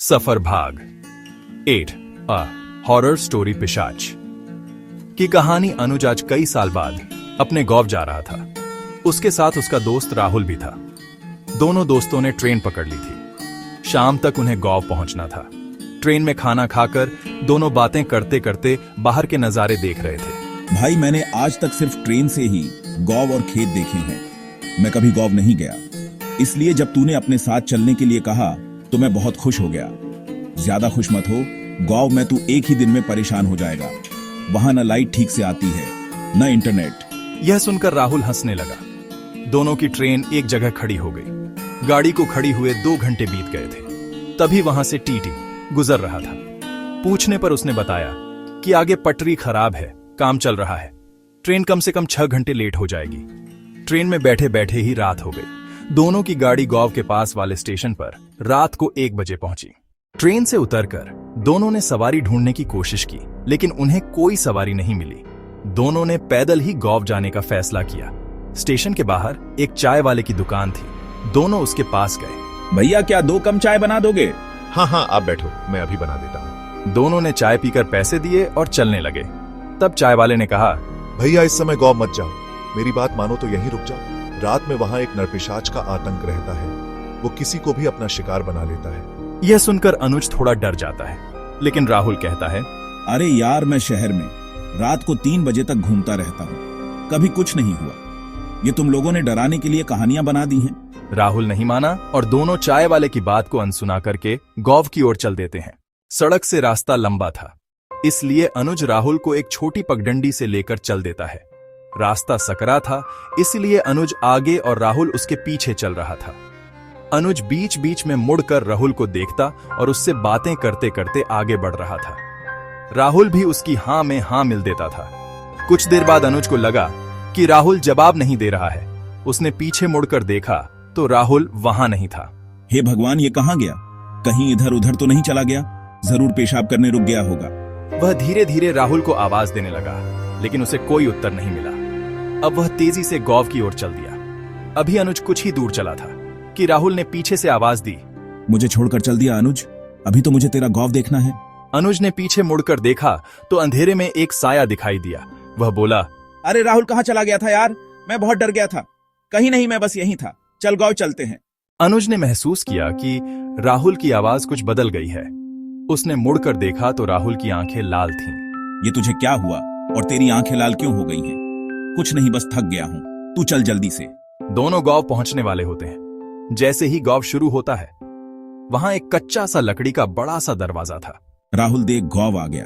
सफर भाग 8 a horror story पिशाच की कहानी। अनुज आज कई साल बाद अपने गांव जा रहा था। उसके साथ उसका दोस्त राहुल भी था। दोनों दोस्तों ने ट्रेन पकड़ ली थी। शाम तक उन्हें गांव पहुंचना था। ट्रेन में खाना खाकर दोनों बातें करते करते बाहर के नजारे देख रहे थे। भाई, मैंने आज तक सिर्फ ट्रेन से ही गांव और खेत देखे हैं। मैं कभी गांव नहीं गया, इसलिए जब तूने अपने साथ चलने के लिए कहा तो मैं बहुत खुश हो गया। ज्यादा खुश मत हो, गांव में तू एक ही दिन में परेशान हो जाएगा। वहां न लाइट ठीक से आती है, न इंटरनेट। यह सुनकर राहुल हंसने लगा। दोनों की ट्रेन एक जगह खड़ी हो गई। गाड़ी को खड़ी हुए 2 घंटे बीत गए थे। तभी वहां से टीटी गुजर रहा था। पूछने पर उसने बताया कि आगे पटरी खराब है, काम चल रहा है। ट्रेन कम से कम 6 घंटे लेट हो जाएगी। ट्रेन में बैठे बैठे ही रात हो गई। दोनों की गाड़ी गांव के पास वाले स्टेशन पर रात को 1 बजे पहुंची। ट्रेन से उतरकर दोनों ने सवारी ढूंढने की कोशिश की, लेकिन उन्हें कोई सवारी नहीं मिली। दोनों ने पैदल ही गांव जाने का फैसला किया। स्टेशन के बाहर एक चाय वाले की दुकान थी। दोनों उसके पास गए। भैया, क्या 2 कम चाय बना दोगे? हाँ, आप बैठो, मैं अभी बना देता हूँ। दोनों ने चाय पीकर पैसे दिए और चलने लगे। तब चाय वाले ने कहा, भैया इस समय गांव मत जाओ, मेरी बात मानो तो यहीं रुक जाओ। रात में वहां एक नरपिशाच का आतंक रहता है। वो किसी को भी अपना शिकार बना लेता है। यह सुनकर अनुज थोड़ा डर जाता है, लेकिन राहुल कहता है, अरे यार, मैं शहर में रात को 3 बजे तक घूमता रहता हूँ, कभी कुछ नहीं हुआ। ये तुम लोगों ने डराने के लिए कहानियां बना दी हैं। राहुल नहीं माना और दोनों चाय वाले की बात को अनसुना करके गांव की ओर चल देते हैं। सड़क से रास्ता लंबा था, इसलिए अनुज राहुल को एक छोटी पगडंडी से लेकर चल देता है। रास्ता सकरा था, इसलिए अनुज आगे और राहुल उसके पीछे चल रहा था। अनुज बीच बीच में मुड़कर राहुल को देखता और उससे बातें करते करते आगे बढ़ रहा था। राहुल भी उसकी हां में हां मिल देता था। कुछ देर बाद अनुज को लगा कि राहुल जवाब नहीं दे रहा है। उसने पीछे मुड़कर देखा तो राहुल वहां नहीं था। हे भगवान, ये कहां गया? कहीं इधर उधर तो नहीं चला गया? जरूर पेशाब करने रुक गया होगा। वह धीरे धीरे राहुल को आवाज देने लगा, लेकिन उसे कोई उत्तर नहीं मिला। अब वह तेजी से गांव की ओर चल दिया। अभी अनुज कुछ ही दूर चला था कि राहुल ने पीछे से आवाज दी, मुझे छोड़कर चल दिया अनुज, अभी तो मुझे तेरा गांव देखना है। अनुज ने पीछे मुड़कर देखा तो अंधेरे में एक साया दिखाई दिया। वह बोला, अरे राहुल, कहाँ चला गया था यार? मैं बहुत डर गया था। कहीं नहीं, मैं बस यहीं था। चल गांव चलते हैं। अनुज ने महसूस किया कि राहुल की आवाज कुछ बदल गई है। उसने मुड़कर देखा तो राहुल की आंखें लाल थीं। ये तुझे क्या हुआ और तेरी आंखें लाल क्यों हो गई हैं? कुछ नहीं, बस थक गया हूं। तू चल जल्दी से। दोनों गांव पहुंचने वाले होते हैं। जैसे ही गांव शुरू होता है, वहां एक कच्चा सा लकड़ी का बड़ा सा दरवाजा था। राहुल, देख, गांव आ गया।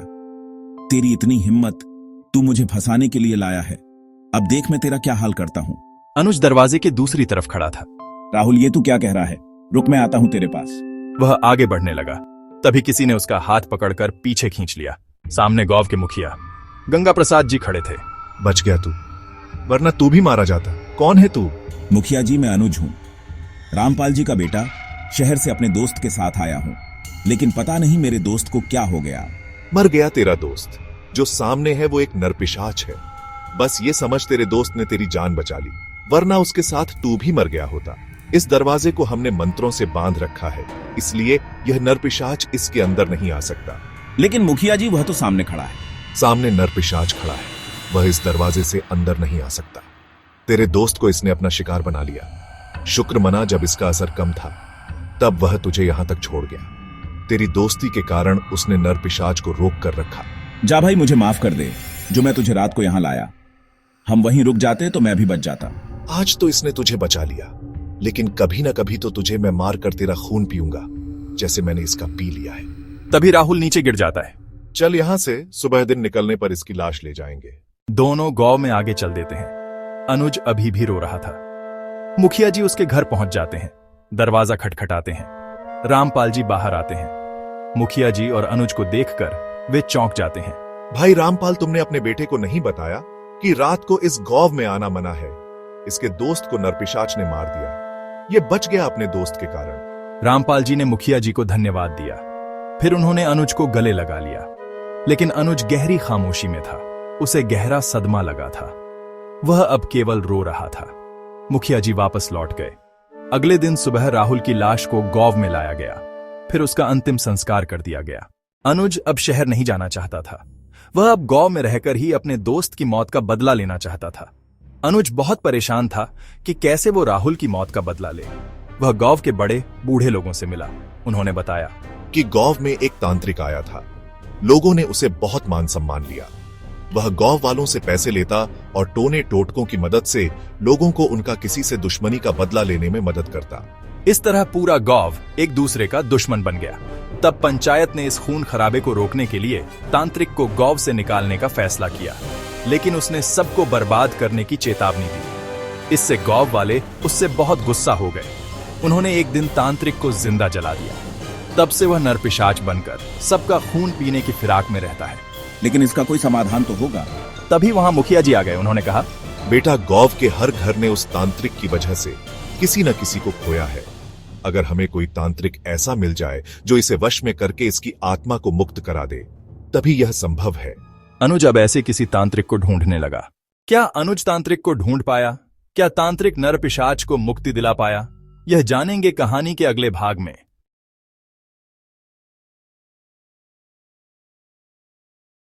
तेरी इतनी हिम्मत, तू मुझे फंसाने के लिए लाया है। अब देख मैं तेरा क्या हाल करता हूं। अनुज दरवाजे के दूसरी तरफ खड़ा था। राहुल, ये तू क्या कह रहा है? रुक, मैं आता हूं तेरे पास। वह आगे बढ़ने लगा। तभी किसी ने उसका हाथ पकड़कर पीछे खींच लिया। सामने गांव के मुखिया गंगा प्रसाद जी खड़े थे। बच गया तू, वरना तू भी मारा जाता। कौन है तू? मुखिया जी, मैं अनुज हूं, रामपाल जी का बेटा। शहर से अपने दोस्त के साथ आया हूं, लेकिन पता नहीं मेरे दोस्त को क्या हो गया। मर गया तेरा दोस्त। जो सामने है वो एक नरपिशाच है। बस ये समझ तेरे दोस्त ने तेरी जान बचा ली, वरना उसके साथ तू भी मर गया होता। इस दरवाजे को हमने मंत्रों से बांध रखा है, इसलिए यह नरपिशाच इसके अंदर नहीं आ सकता। लेकिन मुखिया जी, वह तो सामने खड़ा है। सामने नरपिशाच खड़ा है, वह इस दरवाजे से अंदर नहीं आ सकता। तेरे दोस्त को इसने अपना शिकार बना लिया। शुक्र मना जब इसका असर कम था, तब वह तुझे यहां तक छोड़ गया। तेरी दोस्ती के कारण उसने नरपिशाच को रोक कर रखा। जा भाई, मुझे माफ कर दे जो मैं तुझे रात को यहां लाया। हम वहीं रुक जाते तो मैं भी बच जाता। आज तो इसने तुझे बचा लिया, लेकिन कभी ना कभी तो तुझे मैं मार कर तेरा खून पीऊंगा, जैसे मैंने इसका पी लिया है। तभी राहुल नीचे गिर जाता है। चल यहां से, सुबह दिन निकलने पर इसकी लाश ले जाएंगे। दोनों गांव में आगे चल देते हैं। अनुज अभी भी रो रहा था। मुखिया जी उसके घर पहुंच जाते हैं। दरवाजा खटखटाते हैं। रामपाल जी बाहर आते हैं। मुखिया जी और अनुज को देखकर वे चौंक जाते हैं। भाई रामपाल, तुमने अपने बेटे को नहीं बताया कि रात को इस गांव में आना मना है। इसके दोस्त को नरपिशाच ने मार दिया। ये बच गया अपने दोस्त के कारण। रामपाल जी ने मुखिया जी को धन्यवाद दिया। फिर उन्होंने अनुज को गले लगा लिया, लेकिन अनुज गहरी खामोशी में था। उसे गहरा सदमा लगा था। वह अब केवल रो रहा था। मुखिया जी वापस लौट गए। अगले दिन सुबह राहुल की लाश को गांव में लाया गया। फिर उसका अंतिम संस्कार कर दिया गया। अनुज अब शहर नहीं जाना चाहता था। वह अब गांव में रहकर ही अपने दोस्त की मौत का बदला लेना चाहता था। अनुज बहुत परेशान था कि कैसे वो राहुल की मौत का बदला ले। वह गांव के बड़े बूढ़े लोगों से मिला। उन्होंने बताया कि गांव में एक तांत्रिक आया था। लोगों ने उसे बहुत मान सम्मान दिया। वह गांव वालों से पैसे लेता और टोने टोटकों की मदद से लोगों को उनका किसी से दुश्मनी का बदला लेने में मदद करता। इस तरह पूरा गांव एक दूसरे का दुश्मन बन गया। तब पंचायत ने इस खून खराबे को रोकने के लिए तांत्रिक को गांव से निकालने का फैसला किया, लेकिन उसने सबको बर्बाद करने की चेतावनी दी। इससे गांव वाले उससे बहुत गुस्सा हो गए। उन्होंने एक दिन तांत्रिक को जिंदा जला दिया। तब से वह नरपिशाच बनकर सबका खून पीने की फिराक में रहता है। लेकिन इसका कोई समाधान तो होगा। तभी वहां मुखिया जी आ गए। उन्होंने कहा, बेटा, गांव के हर घर ने उस तांत्रिक की वजह से किसी न किसी को खोया है। अगर हमें कोई तांत्रिक ऐसा मिल जाए जो इसे वश में करके इसकी आत्मा को मुक्त करा दे, तभी यह संभव है। अनुज अब ऐसे किसी तांत्रिक को ढूंढने लगा। क्या अनुज तांत्रिक को ढूंढ पाया? क्या तांत्रिक नरपिशाच को मुक्ति दिला पाया? यह जानेंगे कहानी के अगले भाग में।